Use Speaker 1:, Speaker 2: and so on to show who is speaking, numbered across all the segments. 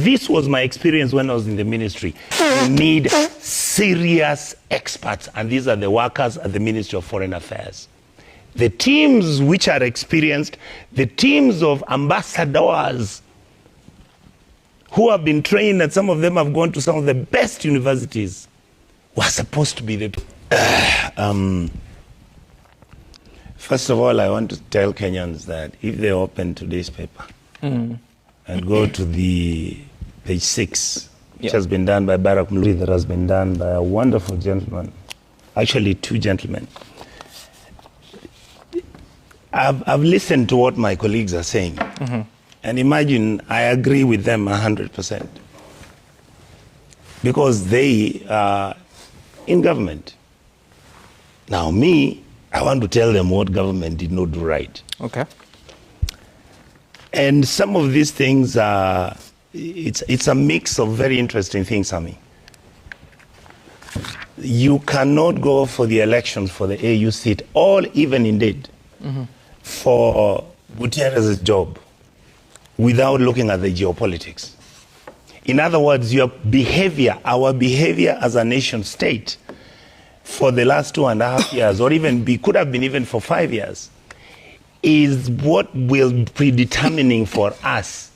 Speaker 1: this was my experience when I was in the ministry. You need serious experts, and these are the workers at the Ministry of Foreign Affairs. The teams which are experienced, the teams of ambassadors who have been trained, and some of them have gone to some of the best universities, were supposed to be the... First of all, I want to tell Kenyans that if they open today's paper and go to the page 6, which has been done by Barack Mluri, that has been done by a wonderful gentleman, actually 2 gentlemen. I've listened to what my colleagues are saying, and imagine I agree with them 100%, because they are in government. Now me, I want to tell them what government did not do right. Okay. And some of these things are, it's a mix of very interesting things, Sami. You cannot go for the elections for the AU seat, or even indeed for Gutierrez's job, without looking at the geopolitics. In other words, your behavior, our behavior as a nation state for the last 2.5 years, or even could have been even for 5 years, is what will be predetermining for us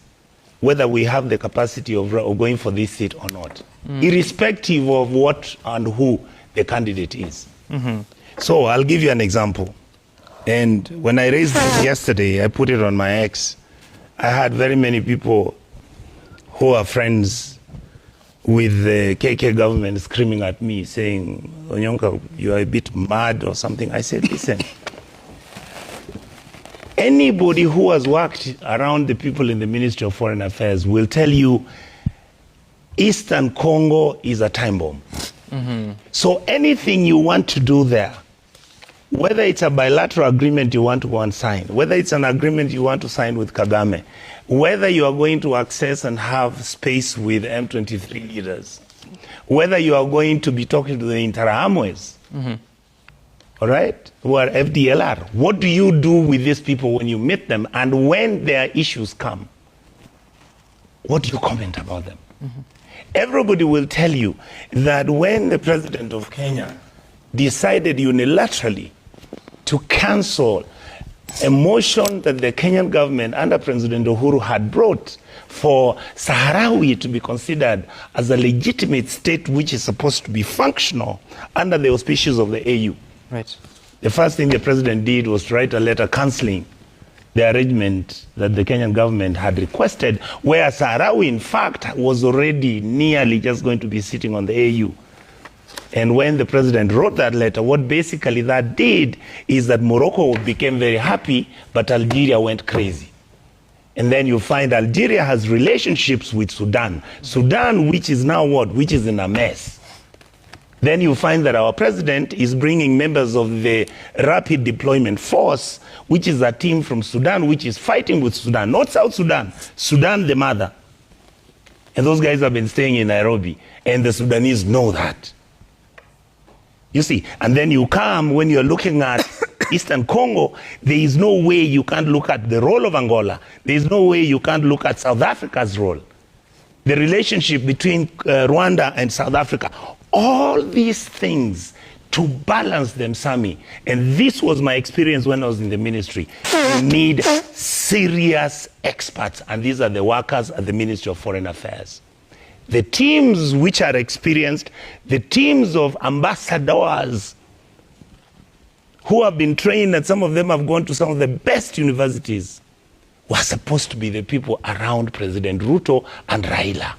Speaker 1: whether we have the capacity of going for this seat or not, irrespective of what and who the candidate is. So I'll give you an example. And when I raised this yesterday, I put it on my X. I had very many people who are friends with the KK government screaming at me, saying, Onyonka, you are a bit mad or something. I said, listen, anybody who has worked around the people in the Ministry of Foreign Affairs will tell you Eastern Congo is a time bomb. So anything you want to do there, whether it's a bilateral agreement you want to go and sign, whether it's an agreement you want to sign with Kagame, whether you are going to access and have space with M23 leaders, whether you are going to be talking to the Interahamwes, all right, who are FDLR, what do you do with these people when you meet them, and when their issues come, what do you comment about them? Everybody will tell you that when the president of Kenya decided unilaterally to cancel a motion that the Kenyan government under President Uhuru had brought for Sahrawi to be considered as a legitimate state which is supposed to be functional under the auspices of the AU. Right. The first thing the president did was to write a letter cancelling the arrangement that the Kenyan government had requested, where Sahrawi, in fact, was already nearly just going to be sitting on the AU. And when the president wrote that letter, what basically that did is that Morocco became very happy, but Algeria went crazy. And then you find Algeria has relationships with Sudan. Sudan, which is now what? Which is in a mess. Then you find that our president is bringing members of the Rapid Deployment Force, which is a team from Sudan, which is fighting with Sudan, not South Sudan, Sudan the mother. And those guys have been staying in Nairobi, and the Sudanese know that. You see, and then you come, when you're looking at Eastern Congo, there is no way you can't look at the role of Angola. There is no way you can't look at South Africa's role. The relationship between Rwanda and South Africa. All these things to balance them, Sami. And this was my experience when I was in the ministry. You need serious experts, and these are the workers at the Ministry of Foreign Affairs. The teams which are experienced, the teams of ambassadors who have been trained, and some of them have gone to some of the best universities, were supposed to be the people around President Ruto and Raila.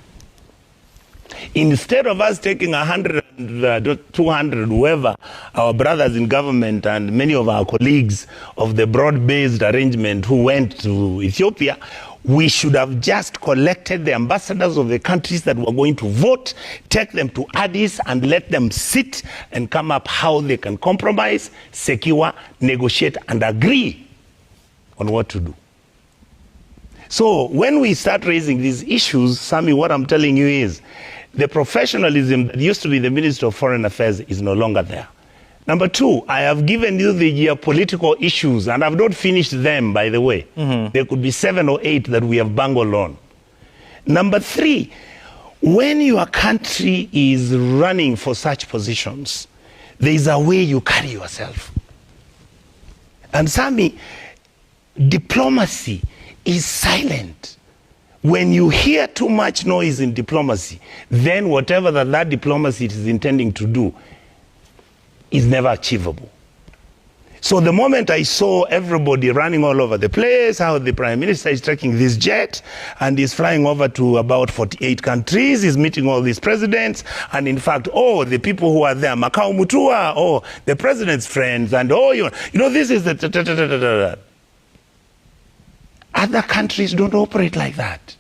Speaker 1: Instead of us taking 100, 200, whoever, our brothers in government and many of our colleagues of the broad-based arrangement who went to Ethiopia, we should have just collected the ambassadors of the countries that were going to vote, take them to Addis and let them sit and come up how they can compromise, secure, negotiate, and agree on what to do. So when we start raising these issues, Sami, what I'm telling you is the professionalism that used to be the Ministry of Foreign Affairs is no longer there. Number two, I have given you the geopolitical issues, and I've not finished them, by the way. There could be 7 or 8 that we have bungled on. Number three, when your country is running for such positions, there is a way you carry yourself. And Sami, diplomacy is silent. When you hear too much noise in diplomacy, then whatever that diplomacy is intending to do is never achievable. So the moment I saw everybody running all over the place, how the Prime Minister is taking this jet and is flying over to about 48 countries, is meeting all these presidents, and in fact, the people who are there, Makau Mutua, the president's friends, and this is the... Other countries don't operate like that.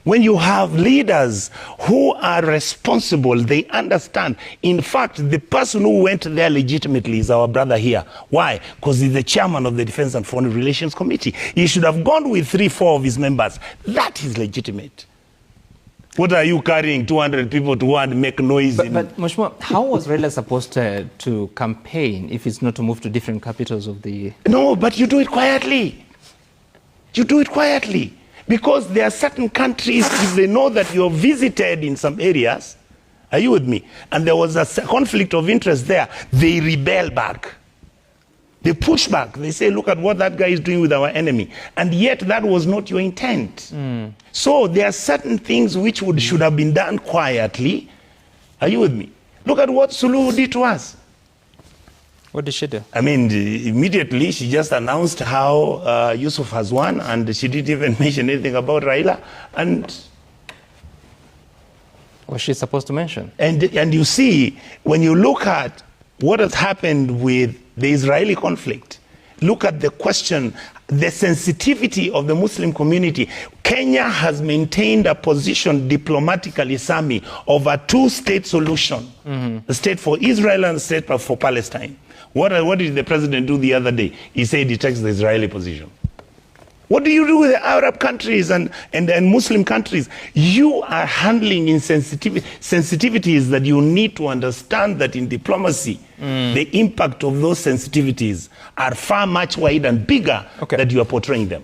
Speaker 1: When you have leaders who are responsible, they understand. In fact, the person who went there legitimately is our brother here. Why? Because he's the chairman of the Defense and Foreign Relations Committee. He should have gone with 3-4 of his members. That is legitimate. What are you carrying 200 people to go and make noise?
Speaker 2: But Mheshimiwa, how was Raila supposed to campaign if it's not to move to different capitals of the...
Speaker 1: No, but you do it quietly. You do it quietly. Because there are certain countries, if they know that you're visited in some areas, are you with me? And there was a conflict of interest there, they rebel back. They push back. They say, look at what that guy is doing with our enemy. And yet that was not your intent. So there are certain things which should have been done quietly. Are you with me? Look at what Suluhu did to us.
Speaker 2: What did she do?
Speaker 1: I mean, immediately she just announced how Yusuf has won, and she didn't even mention anything about Raila. And
Speaker 2: was she supposed to mention?
Speaker 1: And you see, when you look at what has happened with the Israeli conflict, look at the question, the sensitivity of the Muslim community. Kenya has maintained a position diplomatically, Sami, of a two-state solution. The state for Israel and the state for Palestine. What did the president do the other day? He said he takes the Israeli position. What do you do with the Arab countries and Muslim countries? You are handling sensitivities that you need to understand that in diplomacy, the impact of those sensitivities are far much wider and bigger than you are portraying them.